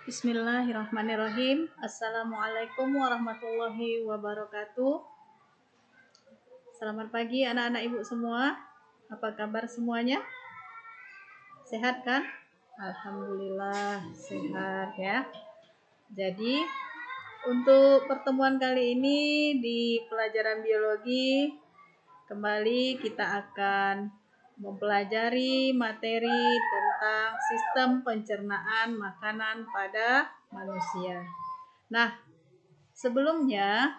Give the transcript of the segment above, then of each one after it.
Bismillahirrahmanirrahim. Assalamualaikum warahmatullahi wabarakatuh. Selamat pagi anak-anak ibu semua. Apa kabar semuanya? Sehat kan? Alhamdulillah sehat ya. Jadi untuk pertemuan kali ini di pelajaran biologi, kembali kita akan mempelajari materi tentang sistem pencernaan makanan pada manusia. Nah, sebelumnya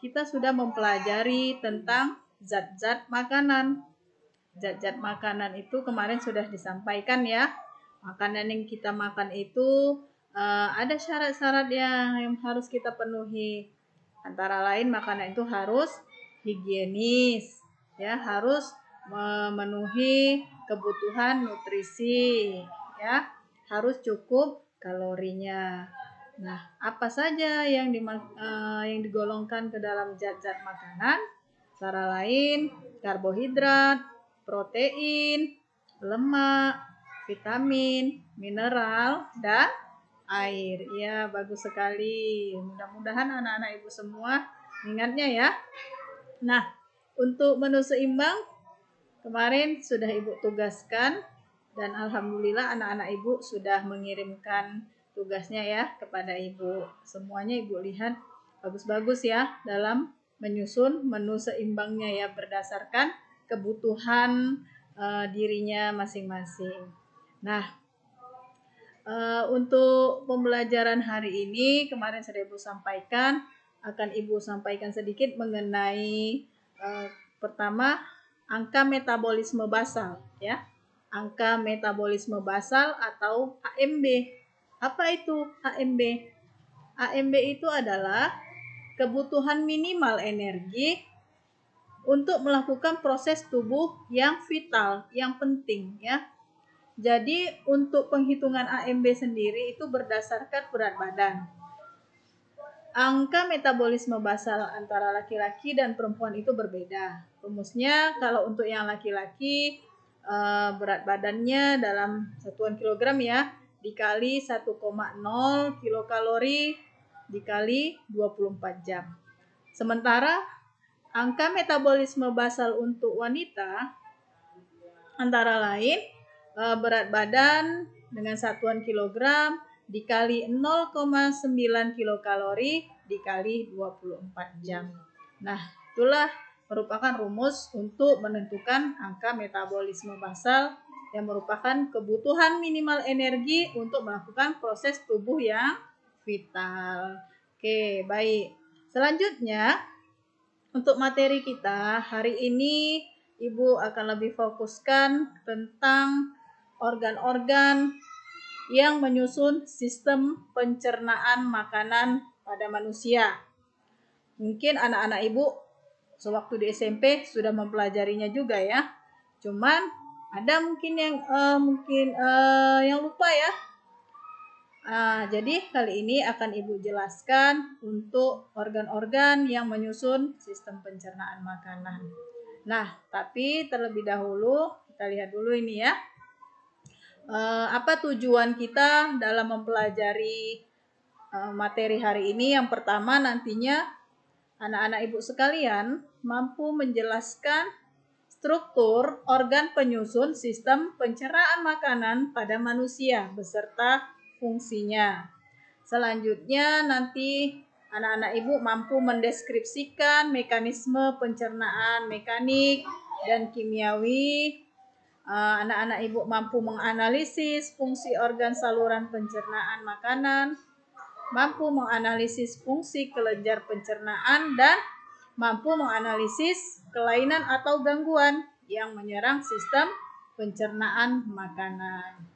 kita sudah mempelajari tentang zat-zat makanan. Zat-zat makanan itu kemarin sudah disampaikan ya. Makanan yang kita makan itu ada syarat-syarat yang harus kita penuhi. Antara lain makanan itu harus higienis, ya, harus memenuhi kebutuhan nutrisi, ya, harus cukup kalorinya. Nah, apa saja yang digolongkan ke dalam zat-zat makanan? Antara lain karbohidrat, protein, lemak, vitamin, mineral, dan air. Ya, bagus sekali. Mudah-mudahan anak-anak ibu semua ingatnya ya. Nah, untuk menu seimbang kemarin sudah ibu tugaskan dan alhamdulillah anak-anak ibu sudah mengirimkan tugasnya ya kepada ibu. Semuanya ibu lihat bagus-bagus ya dalam menyusun menu seimbangnya ya berdasarkan kebutuhan dirinya masing-masing. Nah, untuk pembelajaran hari ini kemarin sudah ibu sampaikan, akan ibu sampaikan sedikit mengenai pertama angka metabolisme basal ya. Angka metabolisme basal atau AMB. Apa itu AMB? AMB itu adalah kebutuhan minimal energi untuk melakukan proses tubuh yang vital, yang penting ya. Jadi untuk penghitungan AMB sendiri itu berdasarkan berat badan. Angka metabolisme basal antara laki-laki dan perempuan itu berbeda. Rumusnya kalau untuk yang laki-laki berat badannya dalam satuan kilogram ya, dikali 1,0 kilokalori dikali 24 jam. Sementara angka metabolisme basal untuk wanita antara lain berat badan dengan satuan kilogram dikali 0,9 kilokalori dikali 24 jam. Nah, itulah merupakan rumus untuk menentukan angka metabolisme basal yang merupakan kebutuhan minimal energi untuk melakukan proses tubuh yang vital. Oke, baik. Selanjutnya, untuk materi kita hari ini Ibu akan lebih fokuskan tentang organ-organ yang menyusun sistem pencernaan makanan pada manusia. Mungkin anak-anak Ibu sewaktu di SMP sudah mempelajarinya juga ya. Cuman ada mungkin yang lupa ya. Jadi kali ini akan Ibu jelaskan untuk organ-organ yang menyusun sistem pencernaan makanan. Nah, tapi terlebih dahulu kita lihat dulu ini ya. Apa tujuan kita dalam mempelajari materi hari ini? Yang pertama nantinya anak-anak ibu sekalian mampu menjelaskan struktur organ penyusun sistem pencernaan makanan pada manusia beserta fungsinya. Selanjutnya nanti anak-anak ibu mampu mendeskripsikan mekanisme pencernaan mekanik dan kimiawi. Anak-anak ibu mampu menganalisis fungsi organ saluran pencernaan makanan, mampu menganalisis fungsi kelenjar pencernaan, dan mampu menganalisis kelainan atau gangguan yang menyerang sistem pencernaan makanan.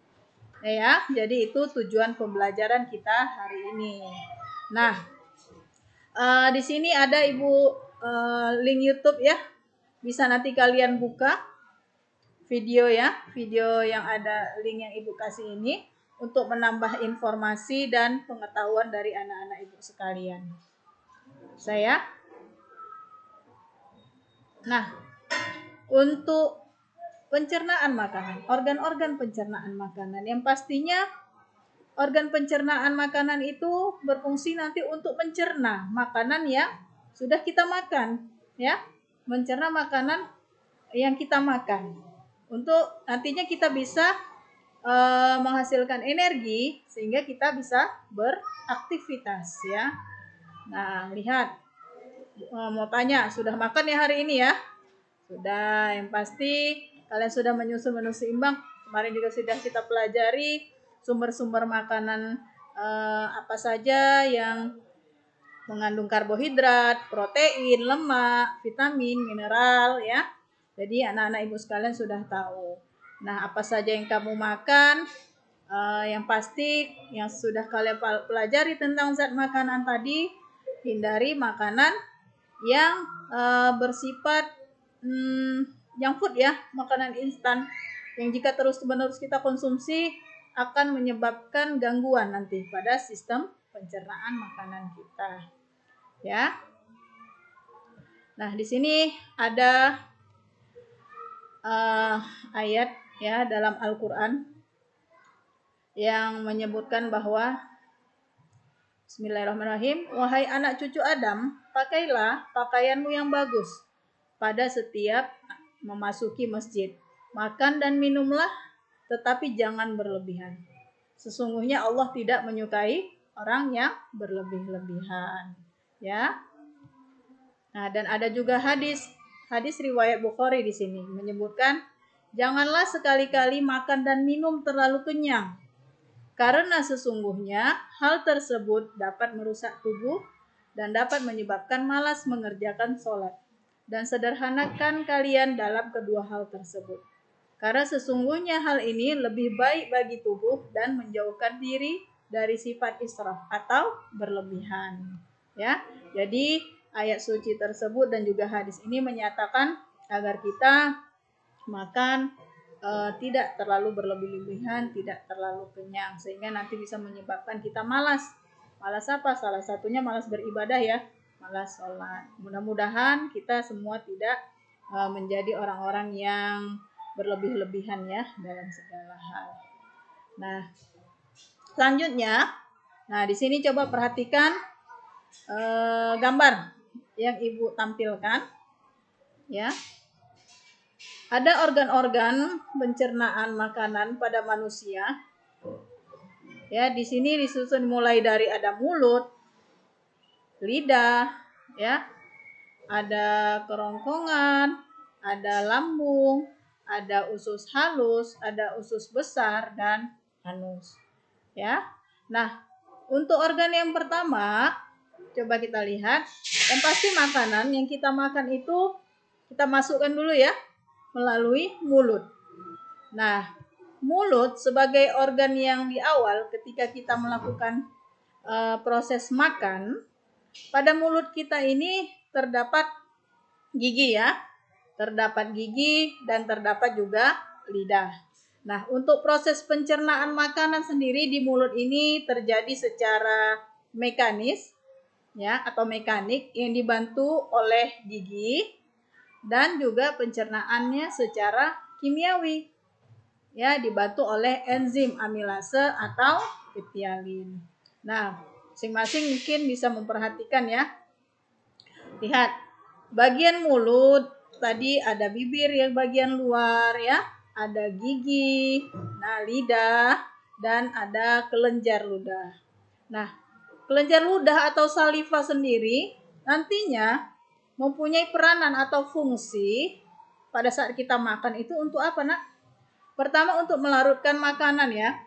Ya, jadi itu tujuan pembelajaran kita hari ini. Nah, di sini ada Ibu link YouTube ya. Bisa nanti kalian buka video ya, video yang ada link yang Ibu kasih ini untuk menambah informasi dan pengetahuan dari anak-anak Ibu sekalian. Nah, untuk pencernaan makanan, organ-organ pencernaan makanan yang pastinya organ pencernaan makanan itu berfungsi nanti untuk mencerna makanan yang sudah kita makan, ya. Mencerna makanan yang kita makan. Untuk nantinya kita bisa menghasilkan energi sehingga kita bisa beraktivitas, ya. Nah, lihat, mau tanya, sudah makan ya hari ini ya? Sudah, yang pasti kalian sudah menyusun menu seimbang. Kemarin juga sudah kita pelajari sumber-sumber makanan apa saja yang mengandung karbohidrat, protein, lemak, vitamin, mineral, ya. Jadi anak-anak ibu sekalian sudah tahu. Nah, apa saja yang kamu makan, yang pasti yang sudah kalian pelajari tentang zat makanan tadi, hindari makanan yang bersifat junk food, ya, makanan instan yang jika terus-menerus kita konsumsi akan menyebabkan gangguan nanti pada sistem pencernaan makanan kita, ya. Nah, di sini ada ayat, ya, dalam Al-Quran yang menyebutkan bahwa Bismillahirrahmanirrahim, wahai anak cucu Adam, pakailah pakaianmu yang bagus pada setiap memasuki masjid. Makan dan minumlah, tetapi jangan berlebihan. Sesungguhnya Allah tidak menyukai orang yang berlebih-lebihan, ya. Nah, dan ada juga hadis riwayat Bukhari di sini menyebutkan, janganlah sekali-kali makan dan minum terlalu kenyang, karena sesungguhnya hal tersebut dapat merusak tubuh dan dapat menyebabkan malas mengerjakan sholat. Dan sederhanakan kalian dalam kedua hal tersebut, karena sesungguhnya hal ini lebih baik bagi tubuh dan menjauhkan diri dari sifat israf atau berlebihan, ya. Jadi ayat suci tersebut dan juga hadis ini menyatakan agar kita makan tidak terlalu berlebih-lebihan, tidak terlalu kenyang, sehingga nanti bisa menyebabkan kita malas. Malas apa? Salah satunya malas beribadah, ya, malas sholat. Mudah-mudahan kita semua tidak menjadi orang-orang yang berlebih-lebihan, ya, dalam segala hal. Nah, selanjutnya, nah di sini coba perhatikan gambar yang ibu tampilkan, ya. Ada organ-organ pencernaan makanan pada manusia. Ya, di sini disusun mulai dari ada mulut, lidah, ya. Ada kerongkongan, ada lambung, ada usus halus, ada usus besar dan anus, ya. Nah, untuk organ yang pertama, coba kita lihat. Yang pasti makanan yang kita makan itu kita masukkan dulu, ya, melalui mulut. Nah, mulut sebagai organ yang di awal ketika kita melakukan proses makan, pada mulut kita ini terdapat gigi, ya. Terdapat gigi dan terdapat juga lidah. Nah, untuk proses pencernaan makanan sendiri di mulut ini terjadi secara mekanis, ya, atau mekanik yang dibantu oleh gigi, dan juga pencernaannya secara kimiawi, ya, dibantu oleh enzim amilase atau eptialin. Nah, masing-masing mungkin bisa memperhatikan, ya. Lihat, bagian mulut tadi ada bibir yang bagian luar, ya, ada gigi, nah lidah, dan ada kelenjar ludah. Nah, kelenjar ludah atau saliva sendiri nantinya mempunyai peranan atau fungsi pada saat kita makan itu untuk apa, Nak? Pertama, untuk melarutkan makanan, ya.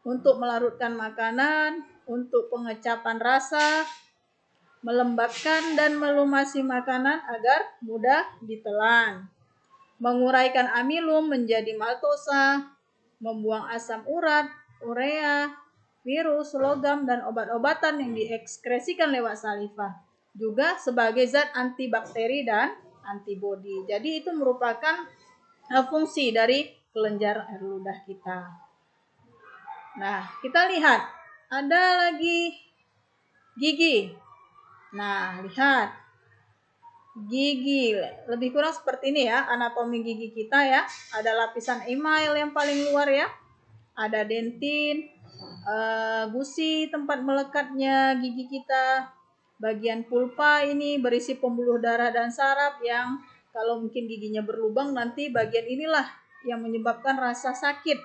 Untuk melarutkan makanan, untuk pengecapan rasa, melembabkan dan melumasi makanan agar mudah ditelan, menguraikan amilum menjadi maltosa, membuang asam urat, urea, virus, logam, dan obat-obatan yang diekskresikan lewat saliva. Juga sebagai zat antibakteri dan antibodi. Jadi itu merupakan fungsi dari kelenjar air ludah kita. Nah, kita lihat ada lagi gigi. Nah, lihat gigi lebih kurang seperti ini, ya, anatomi gigi kita, ya. Ada lapisan email yang paling luar, ya. Ada dentin, gusi tempat melekatnya gigi kita. Bagian pulpa ini berisi pembuluh darah dan saraf yang kalau mungkin giginya berlubang nanti bagian inilah yang menyebabkan rasa sakit.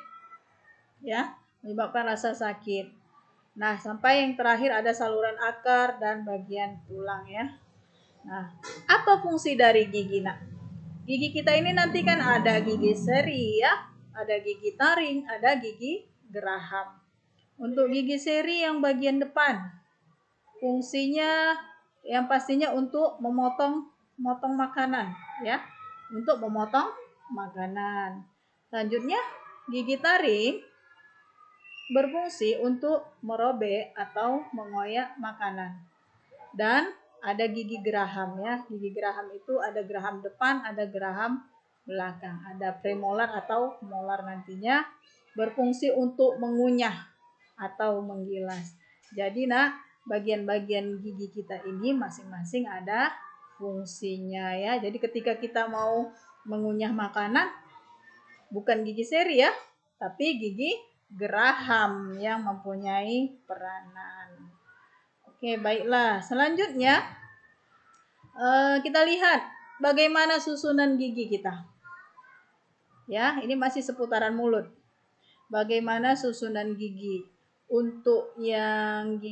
Ya, menyebabkan rasa sakit. Nah, sampai yang terakhir ada saluran akar dan bagian tulang ya. Nah, apa fungsi dari gigi nak? Gigi kita ini nanti kan ada gigi seri ya, ada gigi taring, ada gigi geraham. Untuk gigi seri yang bagian depan, fungsinya yang pastinya untuk memotong makanan ya, untuk memotong makanan. Selanjutnya gigi taring berfungsi untuk merobek atau mengoyak makanan. Dan ada gigi geraham ya. Gigi geraham itu ada geraham depan, ada geraham belakang. Ada premolar atau molar nantinya berfungsi untuk mengunyah atau menggilas. Jadi nak, bagian-bagian gigi kita ini masing-masing ada fungsinya ya. Jadi ketika kita mau mengunyah makanan, bukan gigi seri ya, tapi gigi geraham yang mempunyai peranan. Oke, baiklah. Selanjutnya kita lihat bagaimana susunan gigi kita. Ya, ini masih seputaran mulut. Bagaimana susunan gigi? Untuk yang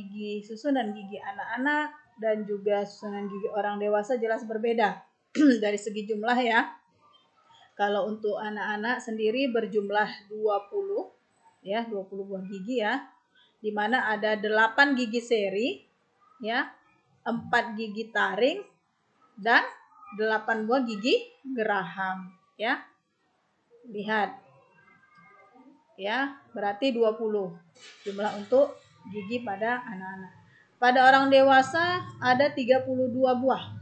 susunan gigi anak-anak dan juga susunan gigi orang dewasa jelas berbeda dari segi jumlah ya. Kalau untuk anak-anak sendiri berjumlah 20 ya, 20 buah gigi ya. Di mana ada 8 gigi seri ya, 4 gigi taring dan 8 buah gigi geraham ya. Lihat. Ya, berarti 20 jumlah untuk gigi pada anak-anak. Pada orang dewasa ada 32 buah.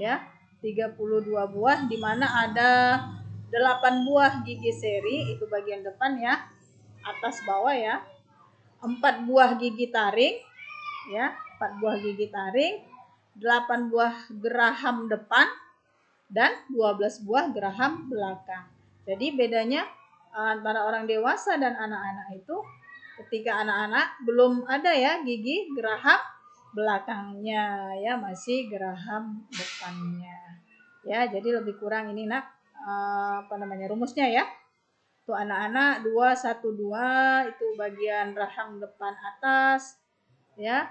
Ya, 32 buah di mana ada 8 buah gigi seri itu bagian depan ya, atas bawah ya. 4 buah gigi taring ya, 4 buah gigi taring, 8 buah geraham depan dan 12 buah geraham belakang. Jadi bedanya antara orang dewasa dan anak-anak itu ketika anak-anak belum ada ya gigi geraham belakangnya ya, masih geraham depannya ya. Jadi lebih kurang ini nak rumusnya ya. Untuk anak-anak 2 1 2 itu bagian rahang depan atas ya.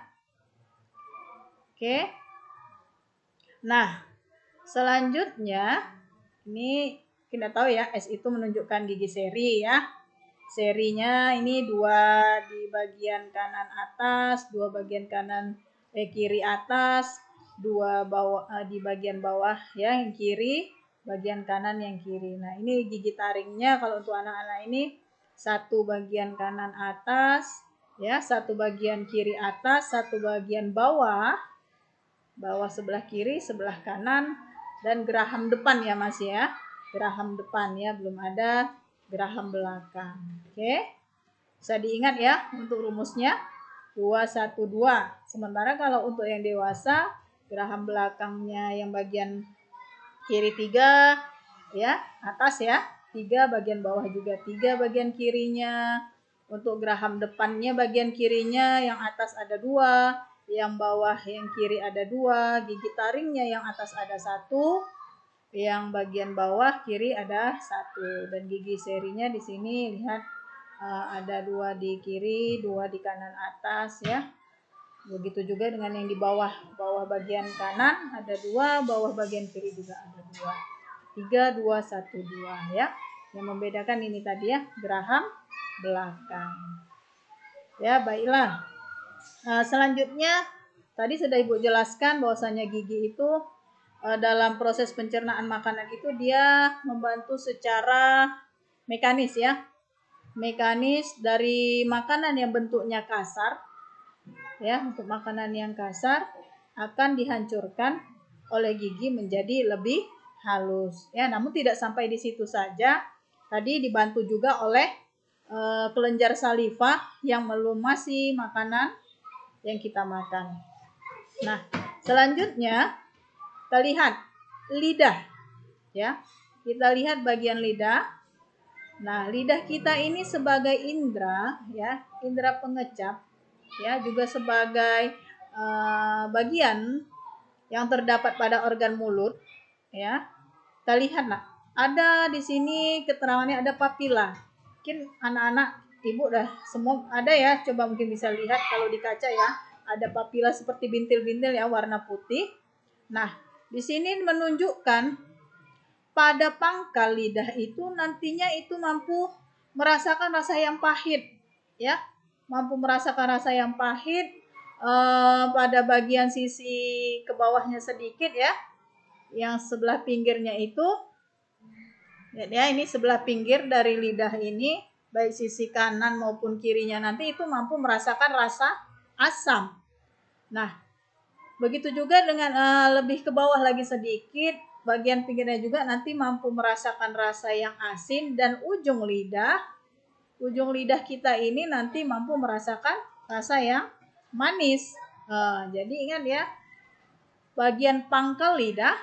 Oke. Nah, selanjutnya ini kita tahu ya, S itu menunjukkan gigi seri ya. Serinya ini 2 di bagian kanan atas, 2 bagian kiri atas, 2 bawah di bagian bawah ya yang kiri, bagian kanan yang kiri. Nah, ini gigi taringnya kalau untuk anak-anak ini 1 bagian kanan atas ya, 1 bagian kiri atas, 1 bagian bawah sebelah kiri, sebelah kanan dan geraham depan ya Mas ya. Geraham depan ya, belum ada geraham belakang. Oke. Bisa diingat ya untuk rumusnya 2 1 2. Sementara kalau untuk yang dewasa geraham belakangnya yang bagian kiri 3 ya, atas ya. 3 bagian bawah juga 3 bagian kirinya. Untuk geraham depannya bagian kirinya yang atas ada 2, yang bawah yang kiri ada 2, gigi taringnya yang atas ada 1, yang bagian bawah kiri ada 1, dan gigi serinya di sini lihat ada 2 di kiri, 2 di kanan atas ya. Begitu juga dengan yang di bawah bagian kanan ada 2, bawah bagian kiri juga ada 2. 3 2 1 2 ya. Yang membedakan ini tadi ya, geraham belakang. Ya, baiklah. Selanjutnya tadi sudah Ibu jelaskan bahwasanya gigi itu dalam proses pencernaan makanan itu dia membantu secara mekanis ya. Mekanis dari makanan yang bentuknya kasar ya, untuk makanan yang kasar akan dihancurkan oleh gigi menjadi lebih halus ya. Namun tidak sampai di situ saja. Tadi dibantu juga oleh kelenjar saliva yang melumasi makanan yang kita makan. Nah, selanjutnya kita lihat lidah ya. Kita lihat bagian lidah. Nah, lidah kita ini sebagai indera, ya, indera pengecap, ya, juga sebagai bagian yang terdapat pada organ mulut, ya. Kita lihat, nah, ada di sini keterangannya ada papila. Mungkin anak-anak ibu dah semua ada ya, coba mungkin bisa lihat kalau di kaca ya, ada papila seperti bintil-bintil ya warna putih. Nah, di sini menunjukkan pada pangkal lidah itu nantinya itu mampu merasakan rasa yang pahit, ya, mampu merasakan rasa yang pahit pada bagian sisi ke bawahnya sedikit ya, yang sebelah pinggirnya itu, ya, ini sebelah pinggir dari lidah ini, baik sisi kanan maupun kirinya nanti itu mampu merasakan rasa asam. Nah, begitu juga dengan lebih ke bawah lagi sedikit, bagian pinggirnya juga nanti mampu merasakan rasa yang asin, dan ujung lidah kita ini nanti mampu merasakan rasa yang manis. Jadi ingat ya, bagian pangkal lidah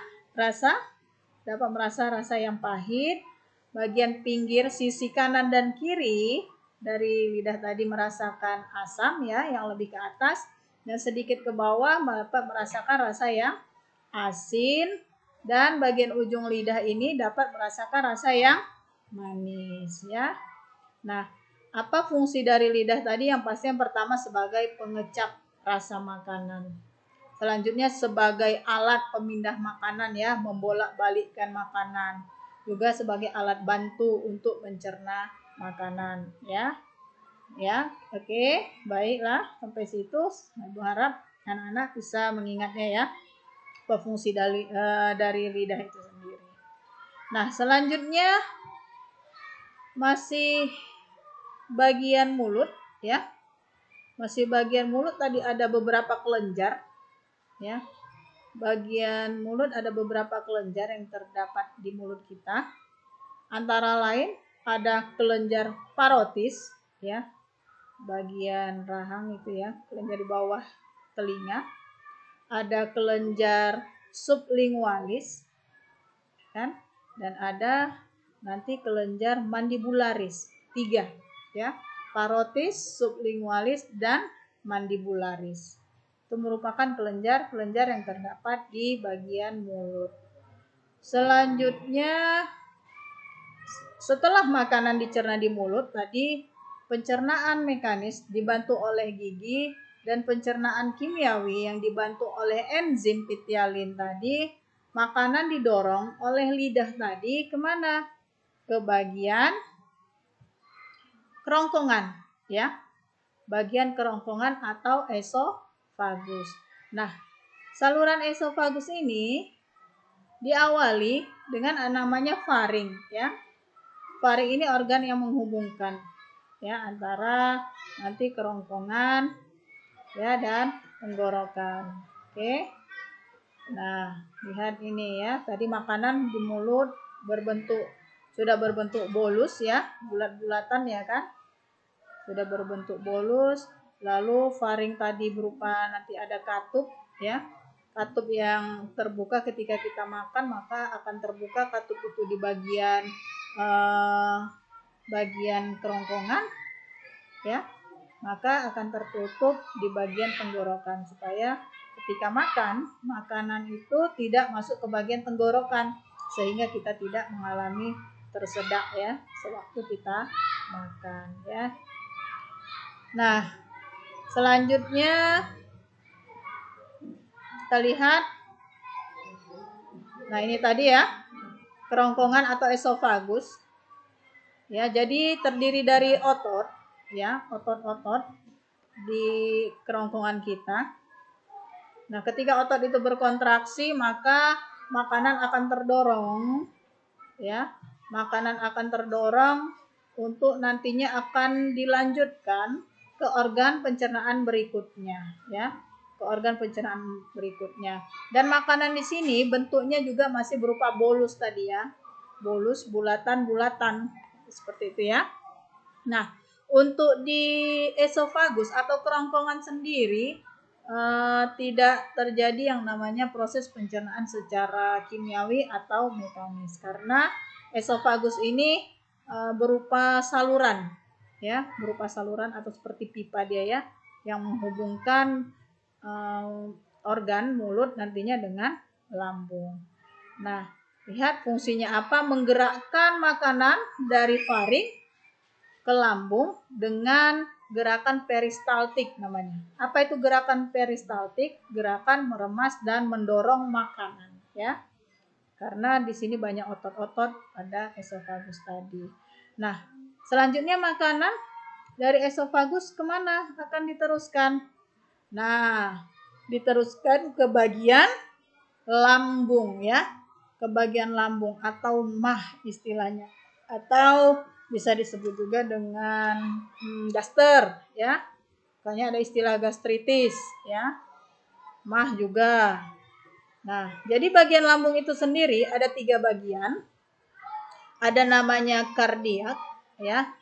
dapat merasa rasa yang pahit, bagian pinggir sisi kanan dan kiri dari lidah tadi merasakan asam ya, yang lebih ke atas, dan sedikit ke bawah dapat merasakan rasa yang asin, dan bagian ujung lidah ini dapat merasakan rasa yang manis ya. Nah, apa fungsi dari lidah tadi? Yang pasti yang pertama sebagai pengecap rasa makanan. Selanjutnya sebagai alat pemindah makanan ya, membolak-balikkan makanan. Juga sebagai alat bantu untuk mencerna makanan ya. Ya, oke, baiklah sampai situ. Ibu harap anak-anak bisa mengingatnya ya, apa fungsi dari lidah itu sendiri. Nah, selanjutnya masih bagian mulut ya. Masih bagian mulut tadi ada beberapa kelenjar ya. Bagian mulut ada beberapa kelenjar yang terdapat di mulut kita. Antara lain ada kelenjar parotis ya, bagian rahang itu ya, kelenjar di bawah telinga. Ada kelenjar sublingualis kan, dan ada nanti kelenjar mandibularis. 3 ya, parotis, sublingualis, dan mandibularis. Itu merupakan kelenjar-kelenjar yang terdapat di bagian mulut. Selanjutnya, setelah makanan dicerna di mulut tadi, pencernaan mekanis dibantu oleh gigi, dan pencernaan kimiawi yang dibantu oleh enzim pitialin tadi, makanan didorong oleh lidah tadi kemana? Ke bagian kerongkongan ya, bagian kerongkongan atau esofagus. Nah, saluran esofagus ini diawali dengan namanya faring ya. Faring ini organ yang menghubungkan ya antara nanti kerongkongan ya dan tenggorokan. Oke. Nah, lihat ini ya, tadi makanan di mulut sudah berbentuk bolus ya, bulat-bulatan ya kan, sudah berbentuk bolus. Lalu faring tadi berupa nanti ada katup ya, katup yang terbuka ketika kita makan, maka akan terbuka katup itu di bagian kerongkongan ya, maka akan tertutup di bagian tenggorokan supaya ketika makan, makanan itu tidak masuk ke bagian tenggorokan sehingga kita tidak mengalami tersedak ya sewaktu kita makan ya. Nah, selanjutnya kita lihat, nah ini tadi ya, kerongkongan atau esofagus ya, jadi terdiri dari otot ya, otot-otot di kerongkongan kita. Nah, ketika otot itu berkontraksi, maka makanan akan terdorong ya, makanan akan terdorong untuk nantinya akan dilanjutkan ke organ pencernaan berikutnya ya, ke organ pencernaan berikutnya. Dan makanan di sini bentuknya juga masih berupa bolus tadi ya, bolus bulatan-bulatan seperti itu ya. Nah, untuk di esofagus atau kerongkongan sendiri tidak terjadi yang namanya proses pencernaan secara kimiawi atau mekanis, karena esofagus ini berupa saluran, ya, berupa saluran atau seperti pipa dia ya, yang menghubungkan organ mulut nantinya dengan lambung. Nah, lihat fungsinya apa? Menggerakkan makanan dari faring ke lambung dengan gerakan peristaltik namanya. Apa itu gerakan peristaltik? Gerakan meremas dan mendorong makanan, ya. Karena di sini banyak otot-otot pada esofagus tadi. Nah, selanjutnya makanan dari esofagus kemana akan diteruskan? Nah, diteruskan ke bagian lambung ya, ke bagian lambung atau mah istilahnya, atau bisa disebut juga dengan gaster ya. Makanya ada istilah gastritis ya, mah juga. Nah, jadi bagian lambung itu sendiri ada 3 bagian. Ada namanya kardiak ya,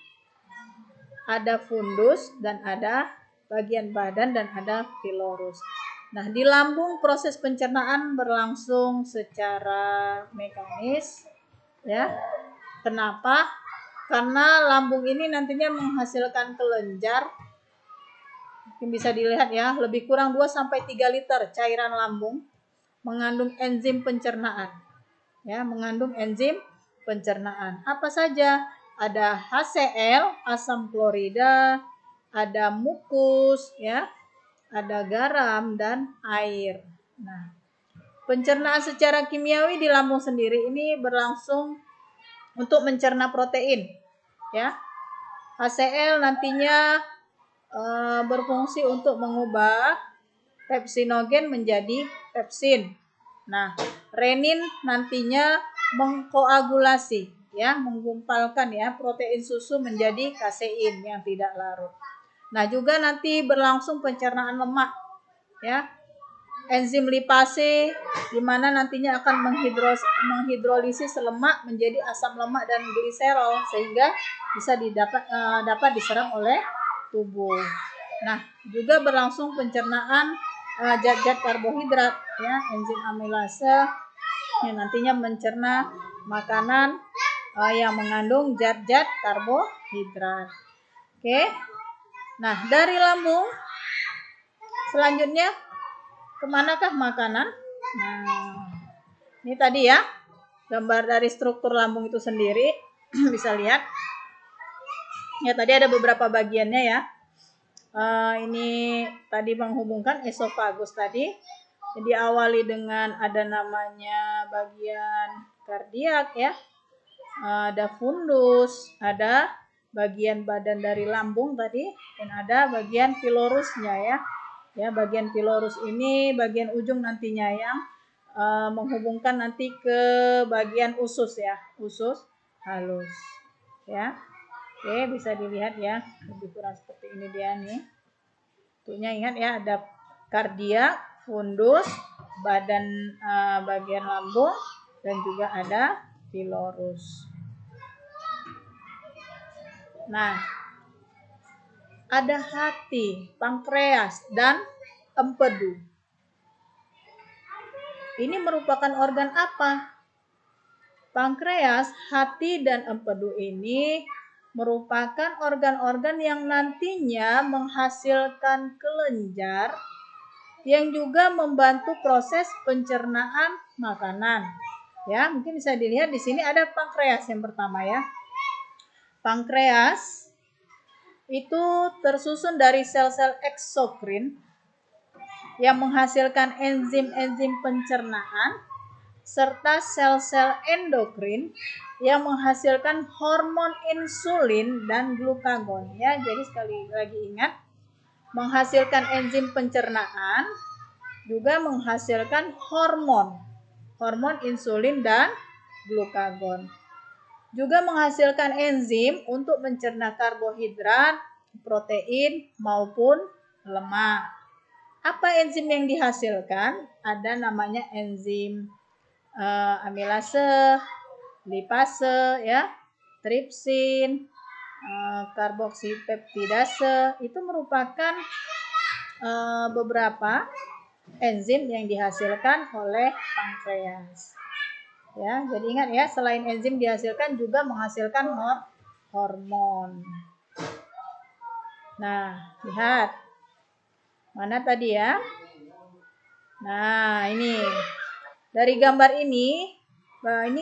ada fundus dan ada bagian badan dan ada pilorus. Nah, di lambung proses pencernaan berlangsung secara mekanis ya. Kenapa? Karena lambung ini nantinya menghasilkan kelenjar. Mungkin bisa dilihat ya, lebih kurang 2 sampai 3 liter cairan lambung mengandung enzim pencernaan. Ya, mengandung enzim pencernaan. Apa saja? Ada HCl, asam klorida, ada mukus ya, ada garam dan air. Nah, pencernaan secara kimiawi di lambung sendiri ini berlangsung untuk mencerna protein ya. HCl nantinya berfungsi untuk mengubah pepsinogen menjadi pepsin. Nah, renin nantinya mengkoagulasi ya, menggumpalkan ya protein susu menjadi kasein yang tidak larut. Nah, juga nanti berlangsung pencernaan lemak ya. Enzim lipase di mana nantinya akan menghidrolisis lemak menjadi asam lemak dan gliserol sehingga bisa dapat diserap oleh tubuh. Nah, juga berlangsung pencernaan zat-zat karbohidrat ya, enzim amilase yang nantinya mencerna makanan yang mengandung zat-zat karbohidrat. Oke. Nah, dari lambung selanjutnya kemanakah makanan? Nah, ini tadi ya gambar dari struktur lambung itu sendiri. Bisa lihat ya, tadi ada beberapa bagiannya ya. Ini tadi menghubungkan esofagus tadi. Jadi awali dengan ada namanya bagian kardiak ya, ada fundus, ada bagian badan dari lambung tadi, dan ada bagian pilorusnya ya. Ya, bagian pilorus ini bagian ujung nantinya yang menghubungkan nanti ke bagian usus ya, usus halus ya. Oke, bisa dilihat ya, lebih kurang seperti ini dia nih. Tentunya ingat ya, ada kardiak, fundus, badan bagian lambung, dan juga ada pilorus. Nah, ada hati, pankreas, dan empedu. Ini merupakan organ apa? Pankreas, hati, dan empedu ini merupakan organ-organ yang nantinya menghasilkan kelenjar yang juga membantu proses pencernaan makanan. Ya, mungkin bisa dilihat di sini ada pankreas yang pertama ya. Pankreas itu tersusun dari sel-sel eksokrin yang menghasilkan enzim-enzim pencernaan serta sel-sel endokrin yang menghasilkan hormon insulin dan glukagon ya. Jadi sekali lagi ingat, menghasilkan enzim pencernaan juga menghasilkan hormon insulin dan glukagon. Juga menghasilkan enzim untuk mencerna karbohidrat, protein maupun lemak. Apa enzim yang dihasilkan? Ada namanya enzim amilase, lipase ya, tripsin, karboksipeptidase. Itu merupakan beberapa enzim yang dihasilkan oleh pankreas. Ya, jadi ingat ya, selain enzim dihasilkan juga menghasilkan hormon. Nah, lihat. Mana tadi ya? Nah, ini. Dari gambar ini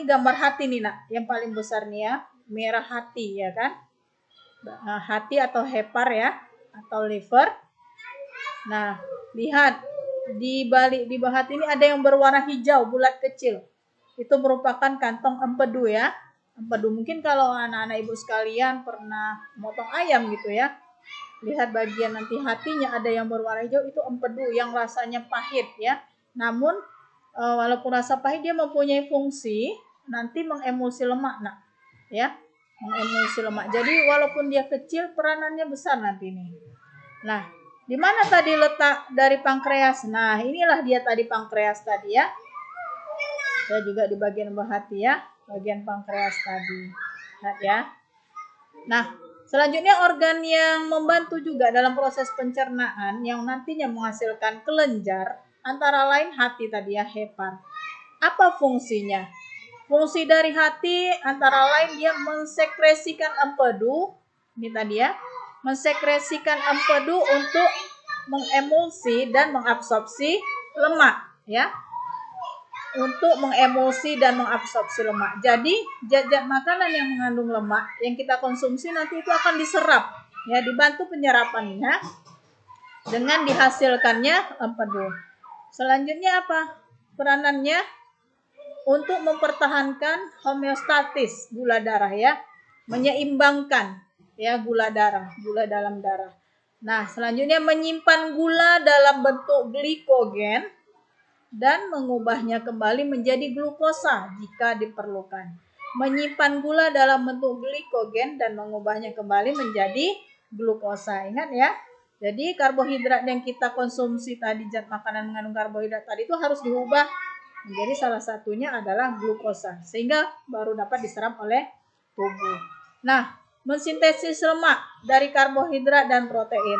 gambar hati nih, Nak. Yang paling besar nih ya. Merah hati ya kan? Hati atau hepar ya, atau liver. Nah, lihat di bawah hati ini ada yang berwarna hijau, bulat kecil. Itu merupakan kantong empedu ya. Empedu mungkin kalau anak-anak ibu sekalian pernah motong ayam gitu ya. Lihat bagian nanti hatinya ada yang berwarna hijau, itu empedu yang rasanya pahit ya. Namun walaupun rasa pahit, dia mempunyai fungsi nanti mengemulsi lemak, Nak. Ya, mengemulsi lemak. Jadi walaupun dia kecil, peranannya besar nanti nih. Nah, di mana tadi letak dari pankreas? Nah, inilah dia tadi pankreas tadi ya. Ya juga di bagian bawah hati ya, bagian pankreas tadi. Lihat ya. Nah, selanjutnya organ yang membantu juga dalam proses pencernaan yang nantinya menghasilkan kelenjar, antara lain hati tadi ya, hepar. Apa fungsinya? Fungsi dari hati antara lain dia mensekresikan empedu, ini tadi ya, mensekresikan empedu untuk mengemulsi dan mengabsorpsi lemak ya. Untuk mengemulsi dan mengabsorpsi lemak. Jadi zat-zat makanan yang mengandung lemak yang kita konsumsi nanti itu akan diserap ya, dibantu penyerapannya dengan dihasilkannya empedu. Selanjutnya apa peranannya? Untuk mempertahankan homeostatis gula darah ya, menyeimbangkan ya gula dalam darah. Nah, selanjutnya menyimpan gula dalam bentuk glikogen dan mengubahnya kembali menjadi glukosa jika diperlukan. Menyimpan gula dalam bentuk glikogen dan mengubahnya kembali menjadi glukosa. Ingat ya. Jadi karbohidrat yang kita konsumsi tadi, zat makanan mengandung karbohidrat tadi itu harus diubah menjadi salah satunya adalah glukosa, sehingga baru dapat diserap oleh tubuh. Nah, mensintesis lemak dari karbohidrat dan protein,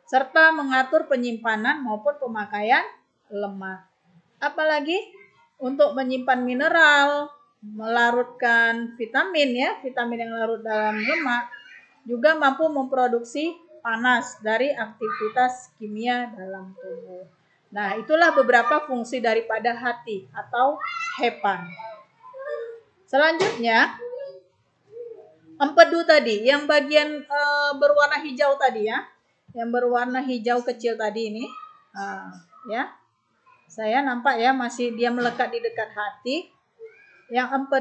serta mengatur penyimpanan maupun pemakaian lemak. Apalagi untuk menyimpan mineral, melarutkan vitamin ya, vitamin yang larut dalam lemak, juga mampu memproduksi panas dari aktivitas kimia dalam tubuh. Nah, itulah beberapa fungsi daripada hati atau hepar. Selanjutnya, empedu tadi, yang bagian berwarna hijau tadi ya, yang berwarna hijau kecil tadi ini, ya. Saya nampak ya masih dia melekat di dekat hati. Yang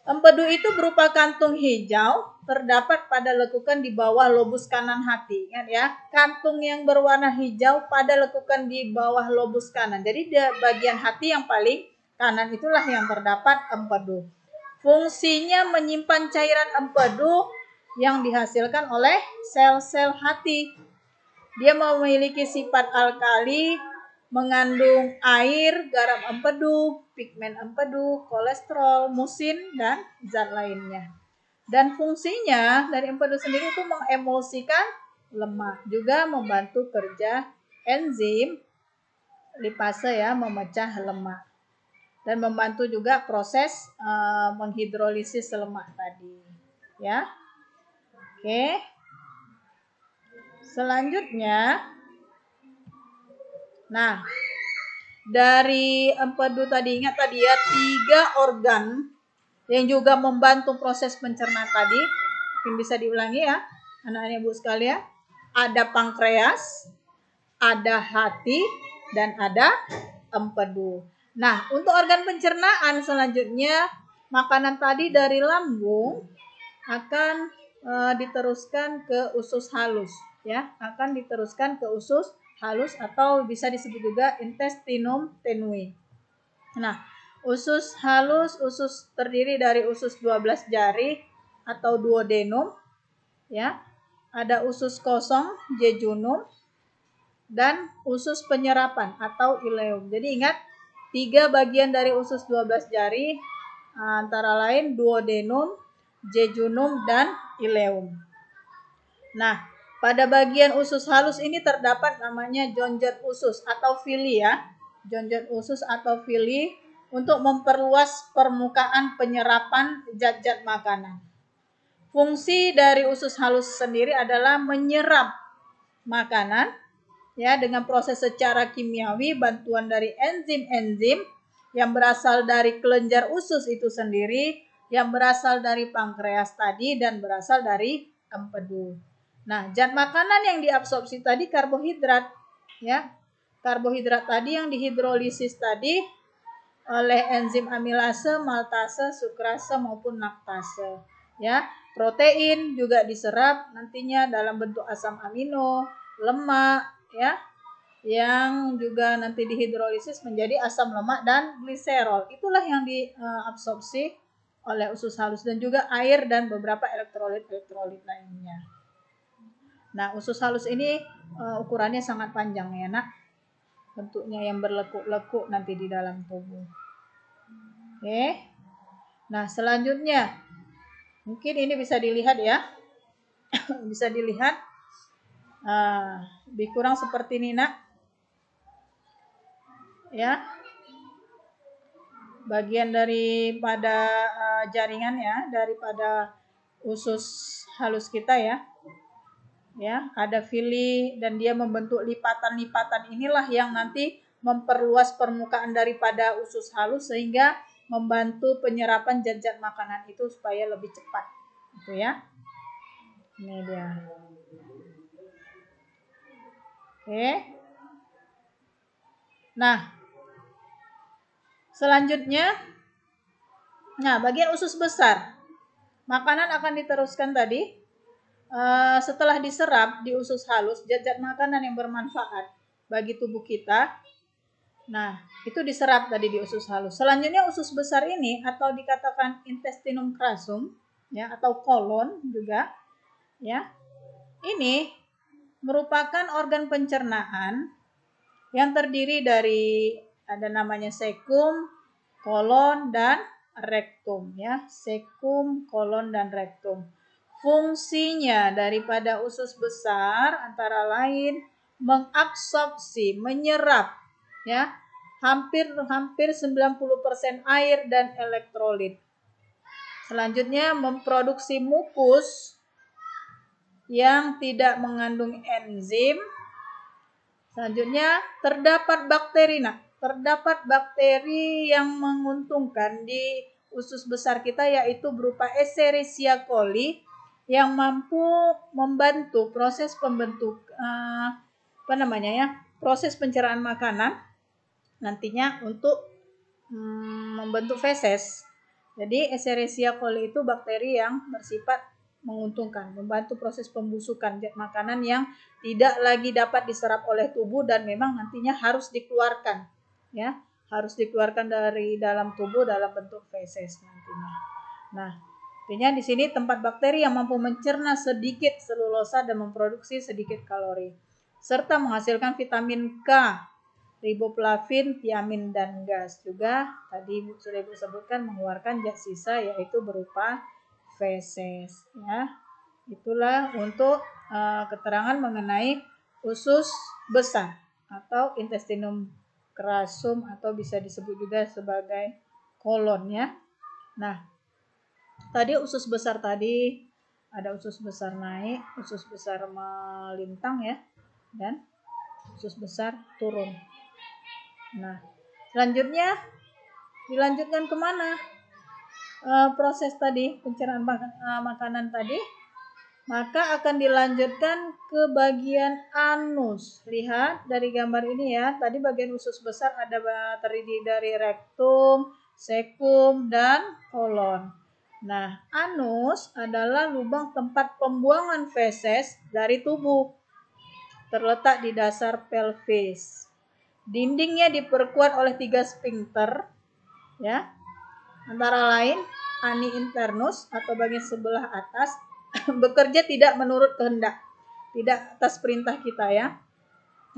empedu itu berupa kantung hijau terdapat pada lekukan di bawah lobus kanan hati. Ingat ya, kantung yang berwarna hijau pada lekukan di bawah lobus kanan. Jadi di bagian hati yang paling kanan itulah yang terdapat empedu. Fungsinya menyimpan cairan empedu yang dihasilkan oleh sel-sel hati. Dia memiliki sifat alkali, mengandung air, garam empedu, pigmen empedu, kolesterol, musin, dan zat lainnya. Dan fungsinya dari empedu sendiri itu mengemulsikan lemak, juga membantu kerja enzim lipase ya, memecah lemak, dan membantu juga proses menghidrolisis lemak tadi ya. Oke. Selanjutnya, nah, dari empedu tadi, ingat tadi ya, 3 organ yang juga membantu proses pencernaan tadi. Mungkin bisa diulangi ya, anak-anak ibu sekalian. Ada pankreas, ada hati, dan ada empedu. Nah, untuk organ pencernaan selanjutnya, makanan tadi dari lambung akan diteruskan ke usus halus ya, akan diteruskan ke usus halus atau bisa disebut juga intestinum tenue. Nah, usus halus, usus terdiri dari usus 12 jari atau duodenum ya. Ada usus kosong jejunum dan usus penyerapan atau ileum. Jadi ingat 3 bagian dari usus 12 jari antara lain duodenum, jejunum, dan ileum. Nah, pada bagian usus halus ini terdapat namanya jonjot usus atau villi ya. Jonjot usus atau villi untuk memperluas permukaan penyerapan zat-zat makanan. Fungsi dari usus halus sendiri adalah menyerap makanan ya dengan proses secara kimiawi, bantuan dari enzim-enzim yang berasal dari kelenjar usus itu sendiri, yang berasal dari pankreas tadi dan berasal dari empedu. Nah, zat makanan yang diabsorpsi tadi karbohidrat ya. Karbohidrat tadi yang dihidrolisis tadi oleh enzim amilase, maltase, sukrase maupun laktase ya. Protein juga diserap nantinya dalam bentuk asam amino, lemak ya, yang juga nanti dihidrolisis menjadi asam lemak dan gliserol. Itulah yang diabsorpsi oleh usus halus, dan juga air dan beberapa elektrolit lainnya. Nah, usus halus ini ukurannya sangat panjang ya nak, bentuknya yang berlekuk-lekuk nanti di dalam tubuh. Oke. Nah, selanjutnya mungkin ini bisa dilihat ya. Bisa dilihat lebih kurang seperti ini nak. Ya. Bagian daripada jaringan ya, daripada usus halus kita ya. Ya, ada villi dan dia membentuk lipatan-lipatan, inilah yang nanti memperluas permukaan daripada usus halus sehingga membantu penyerapan zat-zat makanan itu supaya lebih cepat. Itu ya. Ini dia. Oke. Nah, selanjutnya, bagian usus besar. Makanan akan diteruskan tadi. Setelah diserap di usus halus, zat-zat makanan yang bermanfaat bagi tubuh kita. Nah, itu diserap tadi di usus halus. Selanjutnya usus besar ini atau dikatakan intestinum crassum ya, atau kolon juga ya. Ini merupakan organ pencernaan yang terdiri dari ada namanya sekum, kolon dan rektum ya. Sekum, kolon dan rektum. Fungsinya daripada usus besar antara lain mengabsorpsi, menyerap ya hampir 90% air dan elektrolit. Selanjutnya memproduksi mukus yang tidak mengandung enzim. Selanjutnya terdapat bakteri yang menguntungkan di usus besar kita, yaitu berupa Escherichia coli yang mampu membantu proses proses pencernaan makanan nantinya untuk membentuk feses. Jadi Escherichia coli itu bakteri yang bersifat menguntungkan, membantu proses pembusukan zat makanan yang tidak lagi dapat diserap oleh tubuh dan memang nantinya harus dikeluarkan ya, harus dikeluarkan dari dalam tubuh dalam bentuk feses nantinya. Nah, artinya di sini tempat bakteri yang mampu mencerna sedikit selulosa dan memproduksi sedikit kalori, serta menghasilkan vitamin K, riboflavin, tiamin dan gas. Juga tadi sudah Ibu sebutkan mengeluarkan zat sisa yaitu berupa feses ya. Itulah untuk keterangan mengenai usus besar atau intestinum crassum atau bisa disebut juga sebagai kolon ya. Nah, tadi usus besar tadi ada usus besar naik, usus besar melintang ya, dan usus besar turun. Nah, selanjutnya dilanjutkan kemana? Proses tadi pencernaan makanan tadi, maka akan dilanjutkan ke bagian anus. Lihat dari gambar ini ya, tadi bagian usus besar ada terdiri dari rektum, sekum, dan kolon. Nah, anus adalah lubang tempat pembuangan feses dari tubuh, terletak di dasar pelvis. Dindingnya diperkuat oleh 3 sphincter ya. Antara lain ani internus atau bagian sebelah atas bekerja tidak menurut kehendak, tidak atas perintah kita ya.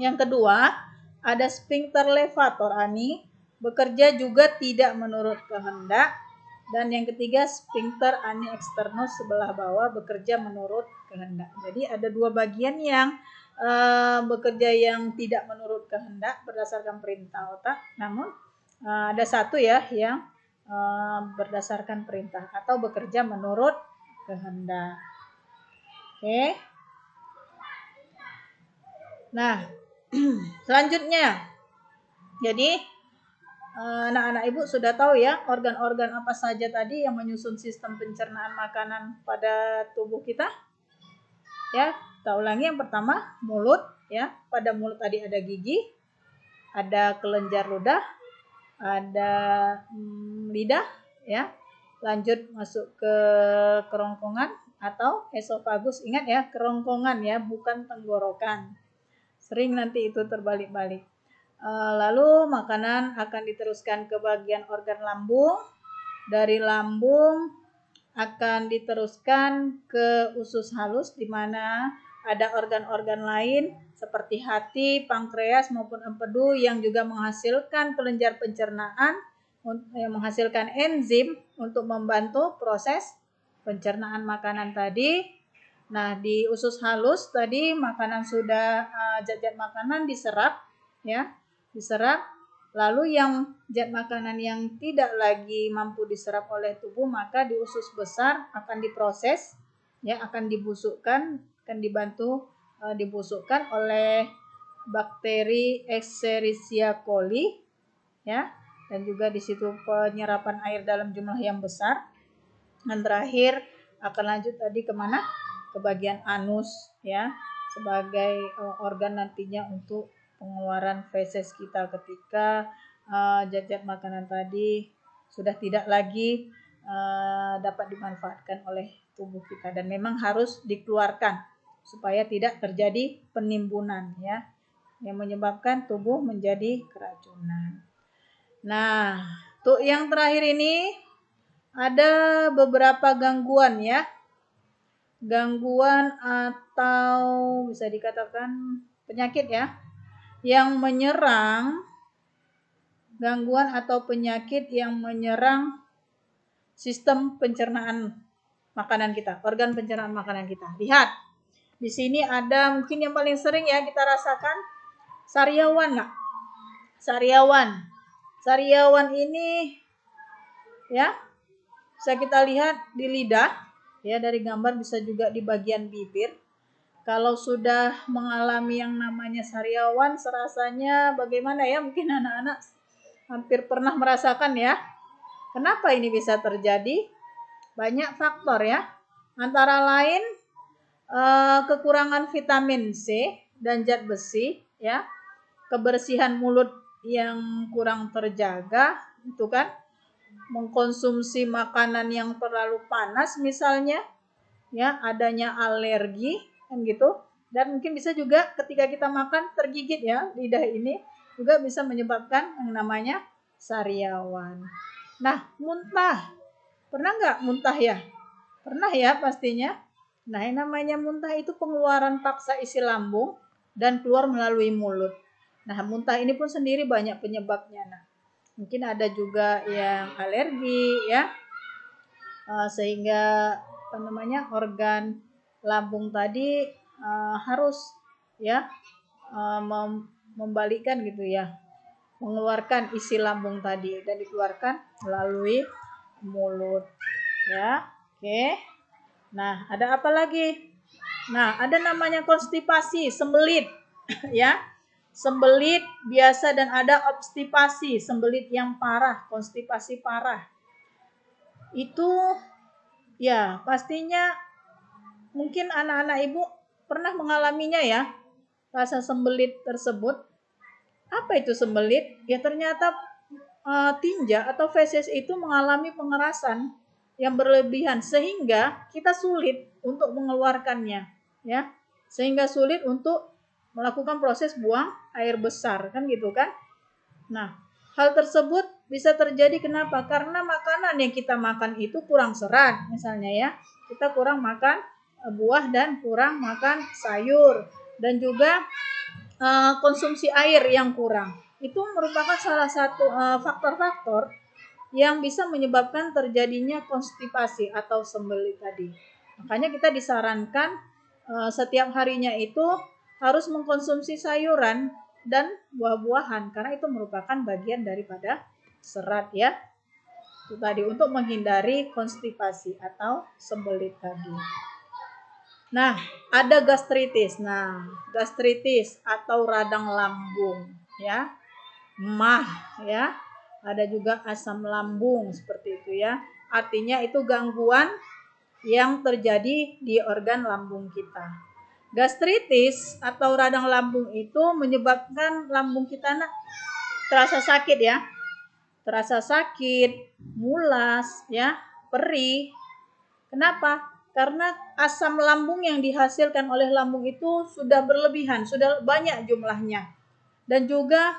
Yang kedua, ada sphincter levator ani, bekerja juga tidak menurut kehendak. Dan yang ketiga, sphincter ani externus sebelah bawah bekerja menurut kehendak. Jadi ada 2 bagian yang bekerja yang tidak menurut kehendak berdasarkan perintah otak, namun ada satu ya yang berdasarkan perintah atau bekerja menurut kehendak. Oke. Nah, selanjutnya. Jadi anak-anak ibu sudah tahu ya organ-organ apa saja tadi yang menyusun sistem pencernaan makanan pada tubuh kita. Ya, kita ulangi. Yang pertama mulut, ya. Pada mulut tadi ada gigi, ada kelenjar ludah, ada lidah, ya. Lanjut masuk ke kerongkongan atau esofagus. Ingat ya, kerongkongan ya, bukan tenggorokan. Sering nanti itu terbalik-balik. Lalu makanan akan diteruskan ke bagian organ lambung. Dari lambung akan diteruskan ke usus halus, di mana ada organ-organ lain seperti hati, pankreas maupun empedu yang juga menghasilkan kelenjar pencernaan, yang menghasilkan enzim untuk membantu proses pencernaan makanan tadi. Nah, di usus halus tadi makanan sudah zat-zat makanan diserap, ya. Diserap, lalu yang zat makanan yang tidak lagi mampu diserap oleh tubuh maka di usus besar akan diproses, ya, akan dibusukkan, akan dibantu dibusukkan oleh bakteri Escherichia coli, ya, dan juga di situ penyerapan air dalam jumlah yang besar. Dan terakhir akan lanjut tadi kemana? Ke bagian anus, ya, sebagai organ nantinya untuk pengeluaran feses kita ketika zat-zat makanan tadi sudah tidak lagi dapat dimanfaatkan oleh tubuh kita dan memang harus dikeluarkan supaya tidak terjadi penimbunan, ya, yang menyebabkan tubuh menjadi keracunan. Nah, untuk yang terakhir ini ada beberapa gangguan, ya. Gangguan atau bisa dikatakan penyakit, ya, yang menyerang, gangguan atau penyakit yang menyerang sistem pencernaan makanan kita, organ pencernaan makanan kita. Lihat, di sini ada mungkin yang paling sering ya kita rasakan sariawan, nggak? Sariawan ini, ya, bisa kita lihat di lidah, ya, dari gambar, bisa juga di bagian bibir. Kalau sudah mengalami yang namanya sariawan, serasanya bagaimana ya? Mungkin anak-anak hampir pernah merasakan, ya. Kenapa ini bisa terjadi? Banyak faktor, ya. Antara lain kekurangan vitamin C dan zat besi, ya. Kebersihan mulut yang kurang terjaga, itu kan. Mengkonsumsi makanan yang terlalu panas misalnya, ya, adanya alergi, kan gitu. Dan mungkin bisa juga ketika kita makan tergigit, ya, lidah ini juga bisa menyebabkan yang namanya sariawan. Nah, muntah. Pernah nggak muntah, ya? Pernah, ya, pastinya. Nah, yang namanya muntah itu pengeluaran paksa isi lambung dan keluar melalui mulut. Nah, muntah ini pun sendiri banyak penyebabnya. Nah, mungkin ada juga yang alergi, ya, sehingga organ lambung tadi harus, ya, membalikkan gitu, ya, mengeluarkan isi lambung tadi dan dikeluarkan melalui mulut, ya. Oke. Nah, ada apa lagi? Nah, ada namanya konstipasi, sembelit, ya. Sembelit biasa dan ada obstipasi, sembelit yang parah, konstipasi parah. Itu, ya, pastinya mungkin anak-anak ibu pernah mengalaminya, ya, rasa sembelit tersebut. Apa itu sembelit? Ya, ternyata tinja atau feses itu mengalami pengerasan yang berlebihan sehingga kita sulit untuk mengeluarkannya, ya. Sehingga sulit untuk melakukan proses buang air besar, kan gitu kan. Nah, hal tersebut bisa terjadi kenapa? Karena makanan yang kita makan itu kurang serat, misalnya, ya. Kita kurang makan buah dan kurang makan sayur dan juga konsumsi air yang kurang. Itu merupakan salah satu faktor-faktor yang bisa menyebabkan terjadinya konstipasi atau sembelit tadi. Makanya kita disarankan setiap harinya itu harus mengkonsumsi sayuran dan buah-buahan karena itu merupakan bagian daripada serat, ya. Itu tadi untuk menghindari konstipasi atau sembelit tadi. Nah, ada gastritis. Nah, gastritis atau radang lambung ya. MAH ya. Ada juga asam lambung seperti itu ya. Artinya itu gangguan yang terjadi di organ lambung kita. Gastritis atau radang lambung itu menyebabkan lambung kita terasa sakit ya. Terasa sakit, mulas ya, perih. Kenapa? Karena asam lambung yang dihasilkan oleh lambung itu sudah berlebihan, sudah banyak jumlahnya. Dan juga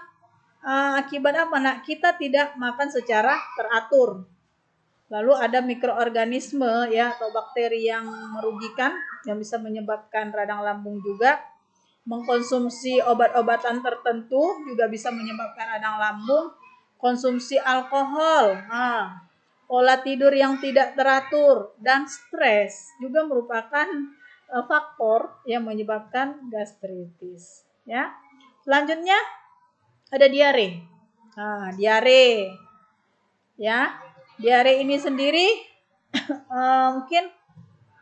akibat apa? Nah, kita tidak makan secara teratur. Lalu ada mikroorganisme ya atau bakteri yang merugikan yang bisa menyebabkan radang lambung juga. Mengkonsumsi obat-obatan tertentu juga bisa menyebabkan radang lambung. Konsumsi alkohol, pola tidur yang tidak teratur, dan stres juga merupakan faktor yang menyebabkan gastritis. Ya. Selanjutnya ada diare. Diare, ya, diare ini sendiri mungkin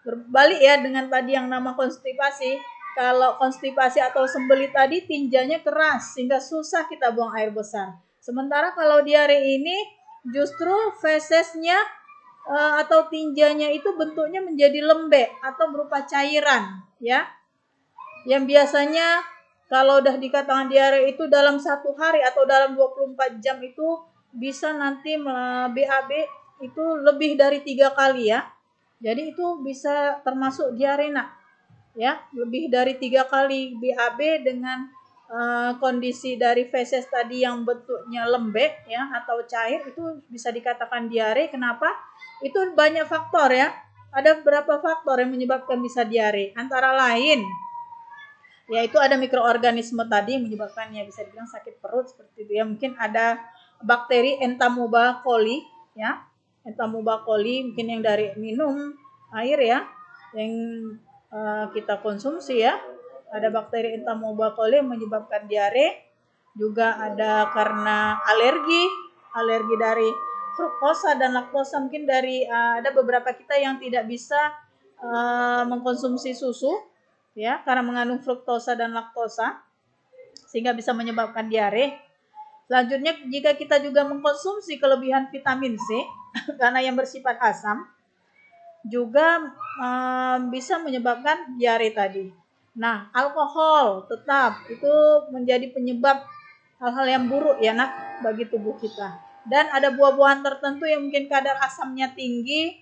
berbalik ya dengan tadi yang nama konstipasi. Kalau konstipasi atau sembelit tadi tinjanya keras sehingga susah kita buang air besar. Sementara kalau diare ini justru fesesnya atau tinjanya itu bentuknya menjadi lembek atau berupa cairan ya. Yang biasanya kalau udah dikatakan diare itu dalam 1 hari atau dalam 24 jam itu bisa nanti BAB itu lebih dari 3 kali ya. Jadi itu bisa termasuk diare ya, lebih dari 3 kali BAB dengan kondisi dari feses tadi yang bentuknya lembek ya atau cair itu bisa dikatakan diare. Kenapa? Itu banyak faktor ya. Ada beberapa faktor yang menyebabkan bisa diare. Antara lain yaitu ada mikroorganisme tadi yang menyebabkannya, bisa dibilang sakit perut seperti itu ya. Mungkin ada bakteri Entamoeba coli ya. Entamoeba coli mungkin yang dari minum air ya yang kita konsumsi ya. Ada bakteri Entamoeba coli yang menyebabkan diare. Juga ada karena alergi dari fruktosa dan laktosa. Mungkin dari ada beberapa kita yang tidak bisa mengkonsumsi susu ya karena mengandung fruktosa dan laktosa sehingga bisa menyebabkan diare. Selanjutnya jika kita juga mengkonsumsi kelebihan vitamin C karena yang bersifat asam juga bisa menyebabkan diare tadi. Nah, alkohol tetap itu menjadi penyebab hal-hal yang buruk ya bagi tubuh kita. Dan ada buah-buahan tertentu yang mungkin kadar asamnya tinggi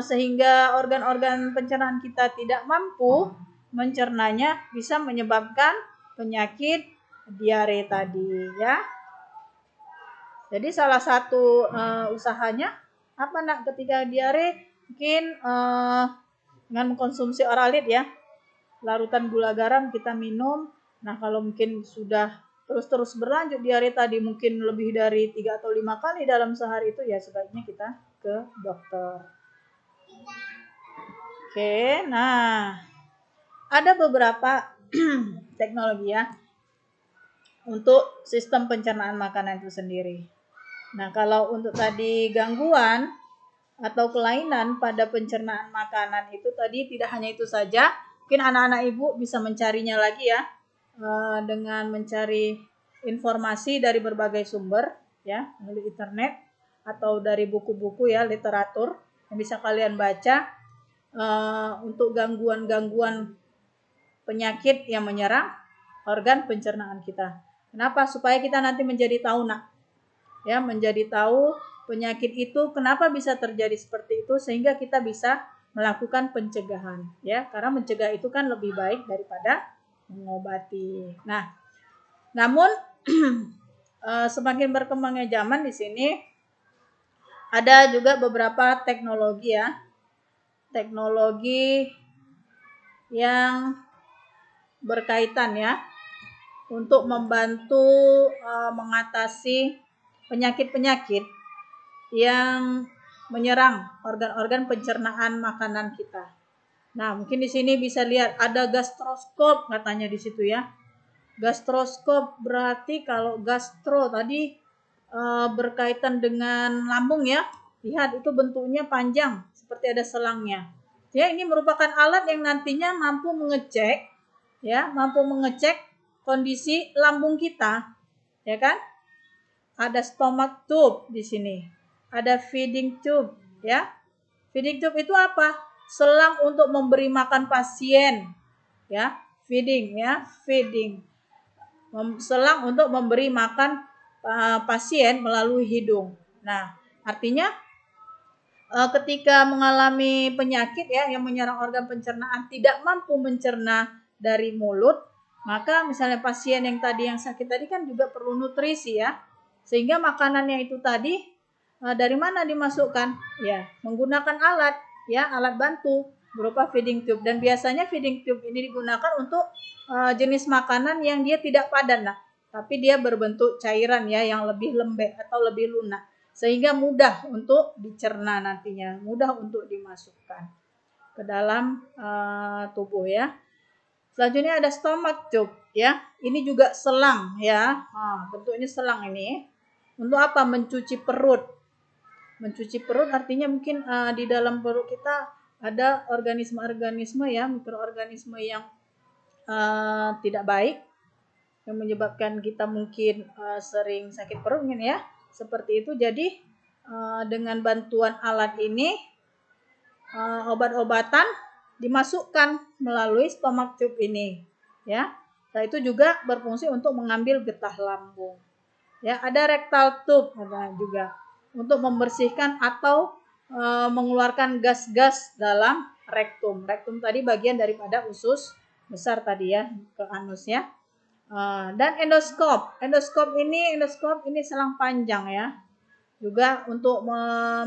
sehingga organ-organ pencernaan kita tidak mampu mencernanya, bisa menyebabkan penyakit diare tadi ya. Jadi salah satu usahanya apa ketika diare mungkin dengan mengkonsumsi Oralit ya, larutan gula garam kita minum. Nah kalau mungkin sudah terus berlanjut diare tadi mungkin lebih dari 3 atau 5 kali dalam sehari itu ya sebaiknya kita ke dokter. Oke, nah ada beberapa teknologi ya untuk sistem pencernaan makanan itu sendiri. Nah, kalau untuk tadi gangguan atau kelainan pada pencernaan makanan itu tadi tidak hanya itu saja. Mungkin anak-anak ibu bisa mencarinya lagi ya dengan mencari informasi dari berbagai sumber ya melalui internet atau dari buku-buku ya literatur yang bisa kalian baca untuk gangguan-gangguan penyakit yang menyerang organ pencernaan kita. Kenapa? Supaya kita nanti menjadi tahu ya menjadi tahu penyakit itu kenapa bisa terjadi seperti itu sehingga kita bisa melakukan pencegahan ya karena mencegah itu kan lebih baik daripada mengobati. Nah, namun semakin berkembangnya zaman di sini ada juga beberapa teknologi ya. Teknologi yang berkaitan ya untuk membantu mengatasi penyakit-penyakit yang menyerang organ-organ pencernaan makanan kita. Nah, mungkin di sini bisa lihat ada gastroskop katanya di situ ya. Gastroskop berarti kalau gastro tadi berkaitan dengan lambung ya. Lihat itu bentuknya panjang seperti ada selangnya. Ya, ini merupakan alat yang nantinya mampu mengecek kondisi lambung kita, ya kan? Ada stomach tube di sini. Ada feeding tube, ya. Feeding tube itu apa? Selang untuk memberi makan pasien, ya. Feeding, ya, feeding. Selang untuk memberi makan pasien melalui hidung. Nah, artinya ketika mengalami penyakit ya yang menyerang organ pencernaan tidak mampu mencerna dari mulut, maka misalnya pasien yang sakit tadi kan juga perlu nutrisi ya. Sehingga makanannya itu tadi dari mana dimasukkan? Ya, menggunakan alat bantu berupa feeding tube, dan biasanya feeding tube ini digunakan untuk jenis makanan yang dia tidak padat tapi dia berbentuk cairan ya yang lebih lembek atau lebih lunak, sehingga mudah untuk dicerna nantinya, mudah untuk dimasukkan ke dalam tubuh ya. Selanjutnya ada stomach tube ya. Ini juga selang ya. Bentuknya selang ini. Untuk apa? Mencuci perut. Mencuci perut artinya mungkin di dalam perut kita ada organisme-organisme ya, mikroorganisme yang tidak baik yang menyebabkan kita mungkin sering sakit perut mungkin ya. Seperti itu. Jadi dengan bantuan alat ini obat-obatan dimasukkan melalui stomach tube ini ya. Nah, itu juga berfungsi untuk mengambil getah lambung. Ya, ada rectal tube juga untuk membersihkan atau mengeluarkan gas-gas dalam rektum. Rektum tadi bagian daripada usus besar tadi ya, ke anus ya. Dan endoskop. Endoskop ini selang panjang ya. Juga untuk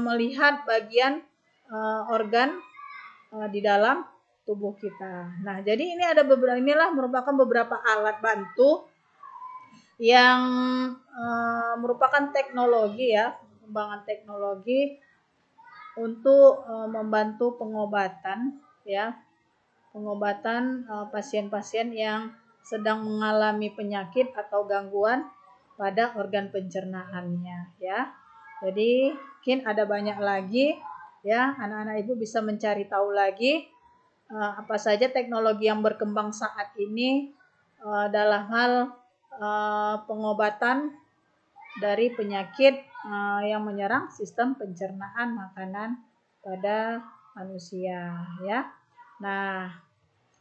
melihat bagian organ di dalam tubuh kita. Nah, jadi ini inilah merupakan beberapa alat bantu yang merupakan teknologi ya, pengembangan teknologi untuk membantu pengobatan ya. Pengobatan pasien-pasien yang sedang mengalami penyakit atau gangguan pada organ pencernaannya ya. Jadi mungkin ada banyak lagi ya, anak-anak ibu bisa mencari tahu lagi apa saja teknologi yang berkembang saat ini dalam hal pengobatan dari penyakit yang menyerang sistem pencernaan makanan pada manusia ya. Nah,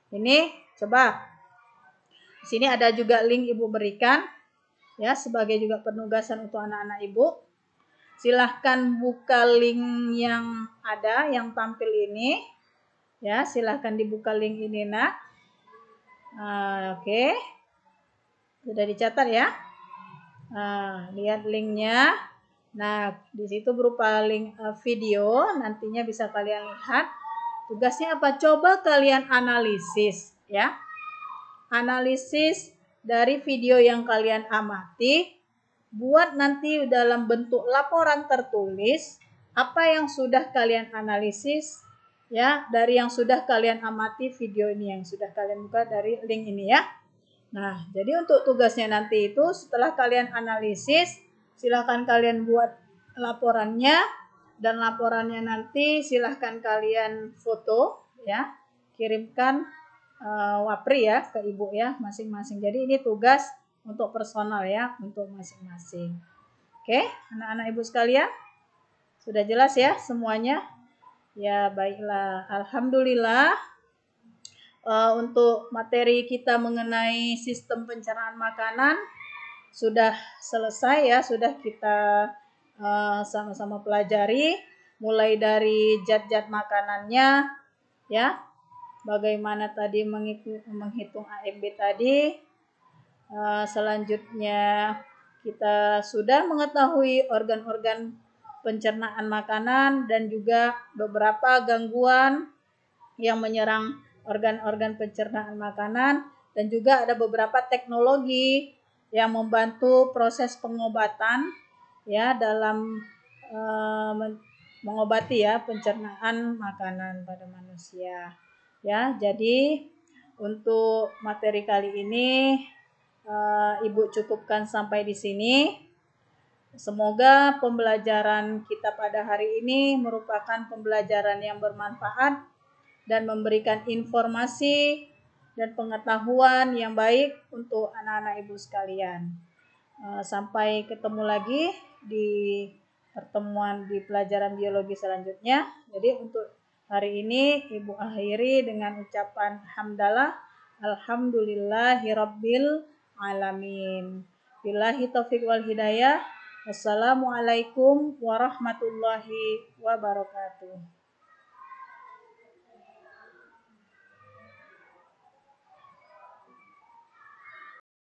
ini coba di sini ada juga link ibu berikan ya sebagai juga penugasan untuk anak-anak ibu. Silahkan buka link yang ada yang tampil ini ya, silahkan dibuka link ini nak. Oke. Sudah dicatat ya. Lihat linknya. Nah, di situ berupa link video, nantinya bisa kalian lihat. Tugasnya apa? Coba kalian analisis ya. Analisis dari video yang kalian amati, buat nanti dalam bentuk laporan tertulis apa yang sudah kalian analisis ya, dari yang sudah kalian amati video ini yang sudah kalian buka dari link ini ya. Nah, jadi untuk tugasnya nanti itu setelah kalian analisis, silahkan kalian buat laporannya, dan laporannya nanti silahkan kalian foto ya, kirimkan wapri ya ke ibu ya masing-masing. Jadi ini tugas untuk personal ya, untuk masing-masing. Oke, anak-anak ibu sekalian, sudah jelas ya semuanya? Ya, baiklah. Alhamdulillah untuk materi kita mengenai sistem pencernaan makanan sudah selesai ya, sudah kita sama-sama pelajari mulai dari zat-zat makanannya ya, bagaimana tadi menghitung AMB tadi. Selanjutnya kita sudah mengetahui organ-organ pencernaan makanan dan juga beberapa gangguan yang menyerang organ-organ pencernaan makanan, dan juga ada beberapa teknologi yang membantu proses pengobatan ya dalam mengobati ya pencernaan makanan pada manusia. Ya, jadi untuk materi kali ini Ibu cukupkan sampai di sini. Semoga pembelajaran kita pada hari ini merupakan pembelajaran yang bermanfaat dan memberikan informasi dan pengetahuan yang baik untuk anak-anak ibu sekalian. Sampai ketemu lagi di pertemuan di pelajaran biologi selanjutnya. Jadi untuk hari ini ibu akhiri dengan ucapan hamdalah, alhamdulillahirabbil alamin. Billahi taufiq wal hidayah. Wassalamualaikum warahmatullahi wabarakatuh.